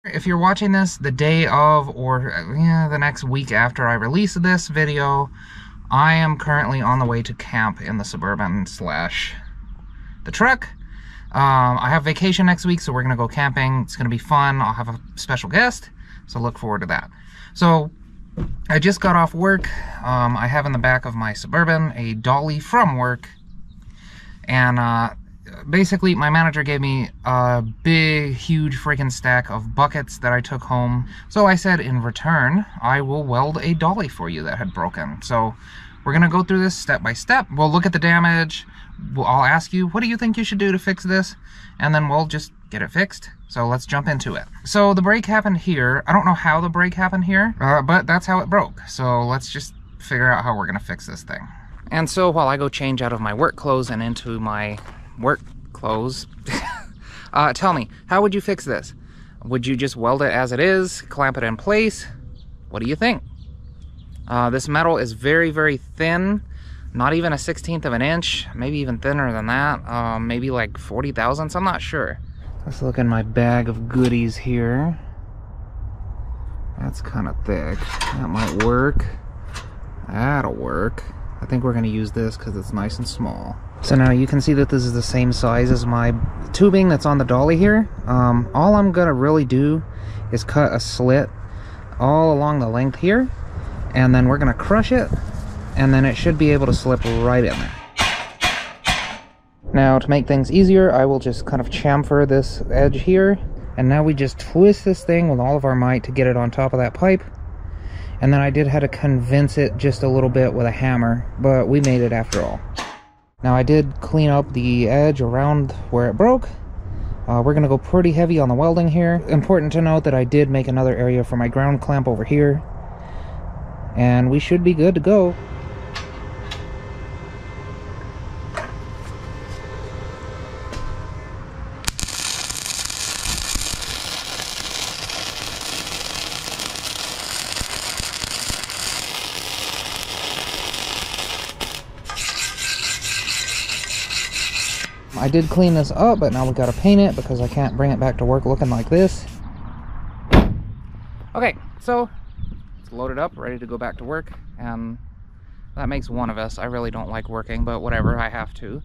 If you're watching this the day of or the next week after I release this video, I am currently on the way to camp in the Suburban / the truck. I have vacation next week, so we're gonna go camping. It's gonna be fun. I'll have a special guest, so look forward to that. So I just got off work. I have in the back of my Suburban a dolly from work, and basically my manager gave me a big, huge freaking stack of buckets that I took home. So I said, in return, I will weld a dolly for you that had broken. So we're gonna go through this step by step. We'll look at the damage. I'll ask you, what do you think you should do to fix this? And then we'll just get it fixed. So let's jump into it. So the break happened here. I don't know how the break happened here, but that's how it broke. So let's just figure out how we're gonna fix this thing. And so while I go change out of my work clothes and into my work clothes, tell me, how would you fix this? Would you just weld it as it is, clamp it in place? What do you think? This metal is very, very thin. Not even a 1/16 of an inch, maybe even thinner than that. Maybe like 40 thousandths, I'm not sure. Let's look in my bag of goodies here. That's kind of thick. That might work. That'll work. I think we're gonna use this because it's nice and small. So now you can see that this is the same size as my tubing that's on the dolly here. All I'm gonna really do is cut a slit all along the length here, and then we're gonna crush it, and then it should be able to slip right in there. Now, to make things easier, I will just kind of chamfer this edge here, and now we just twist this thing with all of our might to get it on top of that pipe. And then I did have to convince it just a little bit with a hammer, but we made it after all. Now I did clean up the edge around where it broke. We're gonna go pretty heavy on the welding here. Important to note that I did make another area for my ground clamp over here, and we should be good to go. I did clean this up, but now we gotta paint it because I can't bring it back to work looking like this. Okay, so it's loaded up, ready to go back to work, and that makes one of us. I really don't like working, but whatever, I have to.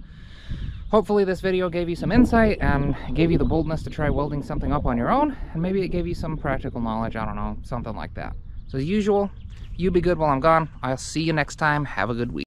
Hopefully this video gave you some insight and gave you the boldness to try welding something up on your own, and maybe it gave you some practical knowledge, I don't know, something like that. So as usual, you be good while I'm gone. I'll see you next time. Have a good week.